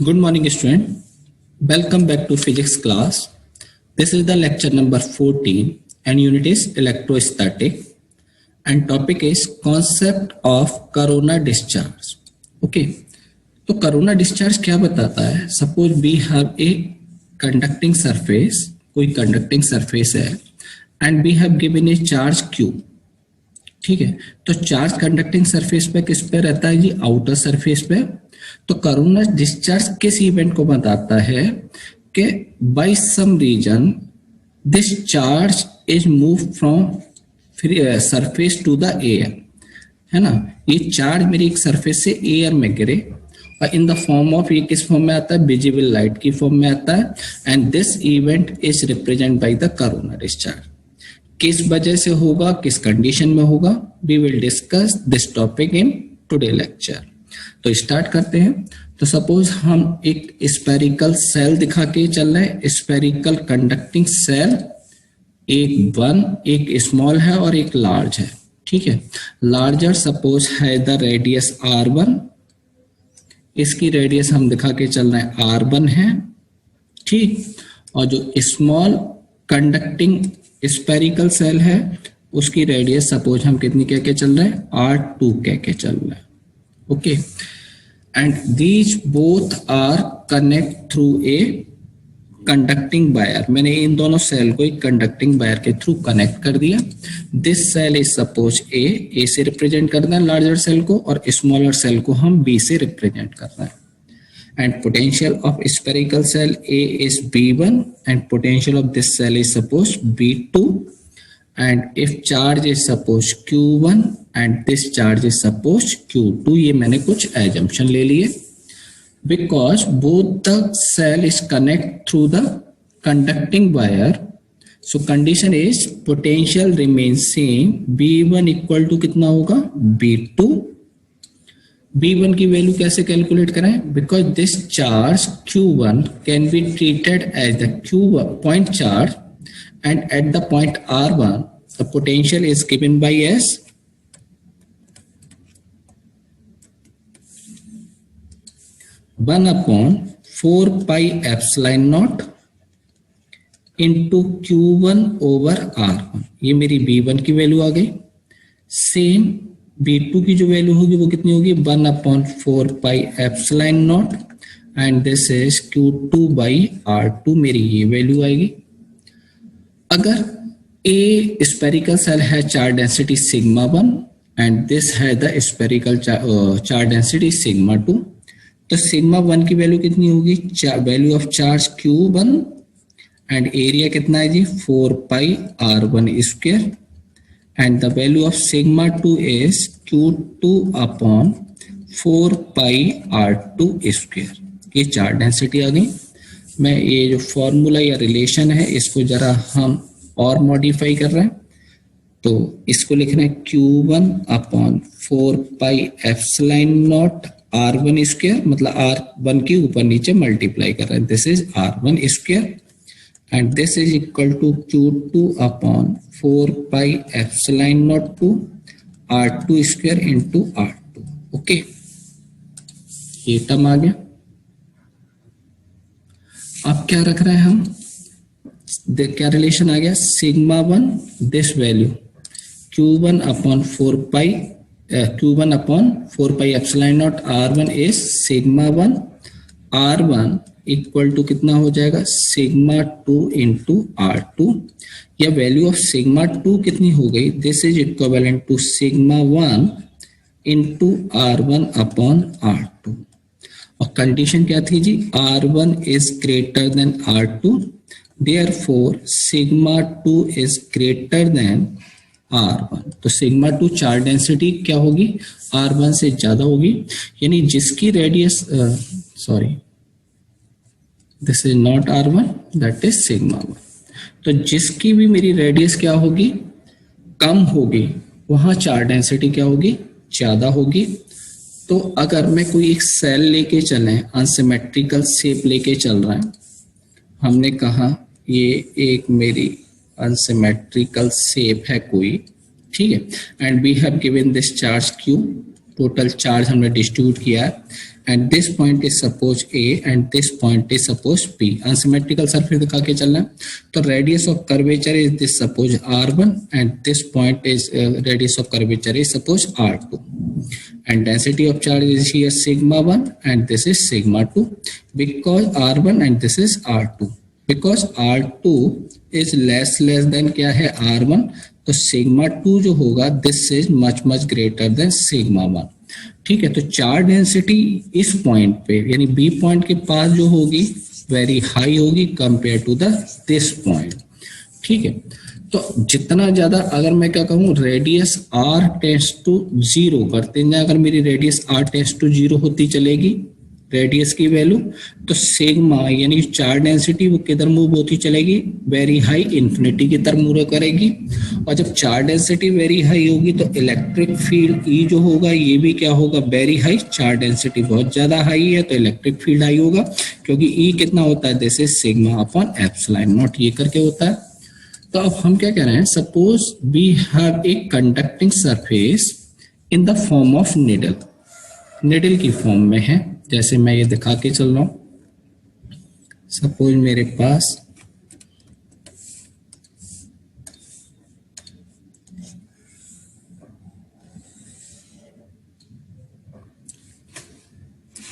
Good morning, student. Welcome back to physics class. This is the lecture number 14 and unit is electrostatic and topic is concept of corona discharge. Okay, तो corona discharge क्या बताता है? Suppose we have a conducting surface, कोई conducting surface है and we have given a charge Q. ठीक है, तो charge conducting surface पे किस पे रहता है जी? आउटर सरफेस पे। तो कोरोना डिस्चार्ज किस इवेंट को बताता है कि by some reason this charge is move from surface to the air, है ना। ये चार्ज मेरी एक सरफेस से एयर में गिरे और इन द फॉर्म ऑफ, ये किस फॉर्म में आता है? विजिबल लाइट की फॉर्म में आता है and this event is represent by the corona discharge. किस वजह से होगा, किस कंडीशन में होगा, we will discuss this topic in today lecture. तो स्टार्ट करते हैं। तो सपोज हम एक स्फेरिकल सेल दिखा के चल रहे हैं, स्फेरिकल कंडक्टिंग सेल, एक स्मॉल है और एक लार्ज है। ठीक है, लार्जर सपोज है द रेडियस r1, इसकी रेडियस हम दिखा के चल रहे हैं r1 है, ठीक। और जो स्मॉल कंडक्टिंग स्फेरिकल सेल है उसकी रेडियस सपोज हम कितनी कह के चल रहे हैं? r2 कह के चल रहे हैं। Okay, and these both are connect through a conducting wire. मैंने इन दोनों सेल को एक कंडक्टिंग वायर के थ्रू कनेक्ट कर दिया। This cell is suppose A से रिप्रेजेंट करना है लार्जर सेल को और स्मॉलर सेल को हम बी से रिप्रेजेंट करना है। And potential of spherical cell A is B1 and potential of this cell is suppose B2, and if charge is suppose Q1 and this charge is suppose Q2, ये मैंने कुछ assumption ले लिए। Because both the cell is connect through the conducting wire, so condition is potential remains same, B1 equal to कितना होगा? B2। B1 की value कैसे calculate करें? Because this charge Q1 can be treated as the Q1 point charge and at the point R1 the potential is given by S 1/4 pi epsilon nought into Q1 over R1। ये मेरी B1 की value आ गई। Same B2 की जो value होगी वो कितनी होगी? 1/4 pi epsilon not and this is Q2 by R2, मेरी ये वैल्यू आएगी। अगर ए स्फेरिकल सेल है charge density sigma 1 and this है the spherical charge density sigma 2, तो सिग्मा 1 की वैल्यू कितनी होगी? Value of charge Q1 and area कितना है जी? 4 pi R1 square and the value of sigma 2 is Q2 upon 4 pi R2 square। ये charge density आ गई। मैं ये जो फॉर्मूला या रिलेशन है इसको जरा हम और मॉडिफाई कर रहे हैं, तो इसको लिख रहे हैं Q1 upon 4 pi epsilon not R1 square, मतलब R1 की ऊपर नीचे मल्टीप्लाई कर रहे हैं, this is R1 square and this is equal to Q2 upon 4 pi epsilon naught to R2 square into R2। Okay, ये टर्म आ गया। अब क्या रख रहे हैं हम? क्या रिलेशन आ गया? Sigma 1 this value Q1 upon 4 pi epsilon naught R1 is sigma 1 R1 equal to कितना हो जाएगा? Sigma 2 into R2। या वैल्यू ऑफ सिग्मा 2 कितनी हो गई? This is equivalent to sigma 1 into R1 upon R2। और कंडीशन क्या थी जी? R1 is greater than R2, therefore sigma 2 is greater than R1। तो सिग्मा 2 चार्ज डेंसिटी क्या होगी? R1 से ज्यादा होगी, यानी जिसकी radius this is not R1, that is sigma 1। तो जिसकी भी मेरी रेडियस क्या होगी? कम होगी, वहां चार्ज डेंसिटी क्या होगी? ज्यादा होगी। तो अगर मैं कोई एक सेल लेके चले, अनसिमेट्रिकल शेप लेके चल रहा है, हमने कहा ये एक मेरी अनसिमेट्रिकल शेप है कोई, ठीक है, and we have given this charge Q total charge हमने डिस्ट्रीब्यूट किया है, and this point is suppose A and this point is suppose B. Unsymmetrical surface दिखा के चलना है, तो radius of curvature is this suppose r1 and this point is radius of curvature is suppose r2, and density of charge is here sigma 1 and this is sigma 2 because r1 and this is r2, because r2 is less than क्या है r1, तो sigma 2 जो होगा this is much greater than sigma 1। ठीक है, तो charge density इस point पे यानी बी पॉइंट के पास जो होगी वेरी हाई होगी compare to the this point. ठीक है, तो जितना ज्यादा अगर मैं क्या कहूँ रेडियस r टेंड्स टू 0 करते हैं, अगर मेरी रेडियस r टेंड्स टू 0 होती चलेगी रेडियस की वैल्यू, तो सिग्मा यानी चार्ज डेंसिटी वो किधर मूव होती चलेगी, वेरी हाई इन्फिनिटी की तरफ मूव करेगी। और जब चार्ज डेंसिटी वेरी हाई होगी तो इलेक्ट्रिक फील्ड E जो होगा ये भी क्या होगा, वेरी हाई। चार्ज डेंसिटी बहुत ज्यादा हाई है तो इलेक्ट्रिक फील्ड हाई होगा, क्योंकि E कितना होता है, this is sigma upon epsilon not, ये करके होता है। तो अब हम क्या कह रहे हैं, suppose we have a conducting surface in the form of needle, needle की फॉर्म में है, जैसे मैं ये दिखा के चल रहा हूं। सपोज मेरे पास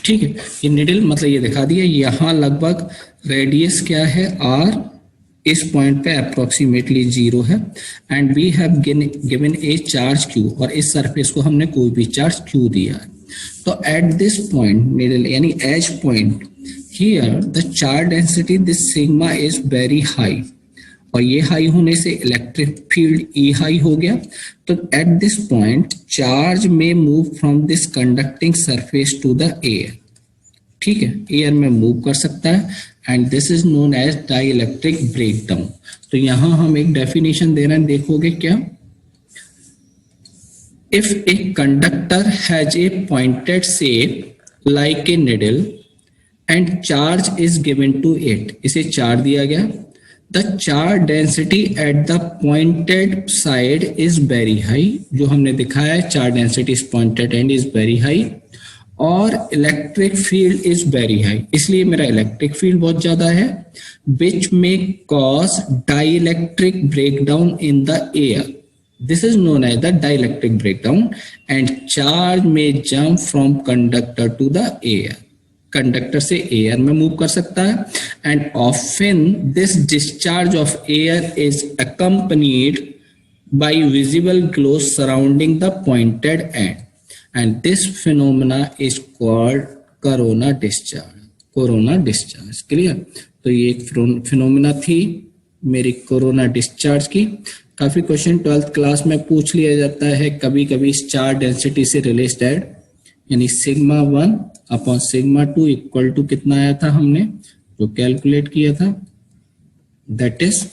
ठीक है, ये निडल मतलब ये दिखा दिया, यहां लगभग रेडियस क्या है r, इस पॉइंट पे अप्रोक्सीमेटली 0 है, and we have given a charge q, और इस सरफेस को हमने कोई भी चार्ज q दिया है। तो एट दिस पॉइंट निडल यानी edge point here the charge density this sigma is very high, और ये हाई होने से इलेक्ट्रिक फील्ड E हाई हो गया। तो एट दिस पॉइंट चार्ज में move from this conducting surface to the air. ठीक है, एयर में मूव कर सकता है, and this is known as dielectric breakdown. तो यहां हम एक डेफिनेशन दे रहे हैं, देखोगे क्या, if a conductor has a pointed shape like a needle and charge is given to it, इसे चार्ज दिया गया, the charge density at the pointed side is very high, जो हमने दिखाया है charge density is pointed and is very high, और electric field is very high, इसलिए मेरा इलेक्ट्रिक फील्ड बहुत ज्यादा है, विच में cause dielectric breakdown in the air, this is known as the dielectric breakdown, and charge में jump from conductor to the air, conductor से air में move कर सकता है, and often this discharge of air is accompanied by visible glow surrounding the pointed end, and this phenomena is called corona discharge, corona discharge, clear। तो ये एक phenomena थी मेरी कोरोना डिस्चार्ज की। काफी क्वेश्चन 12th क्लास में पूछ लिया जाता है कभी कभी इस चार्ज डेंसिटी से रिलेटेड, यानी sigma 1 upon sigma 2 equal to कितना आया था हमने जो कैलकुलेट किया था, that is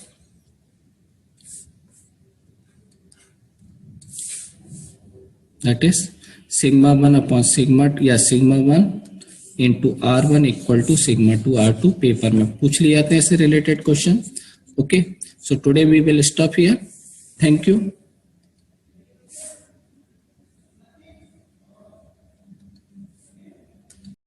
sigma 1 upon sigma या sigma 1 into r1 equal to sigma 2 r2, paper में पूछ लिए जाते हैं ऐसे related question. Okay, so today we will stop here, thank you.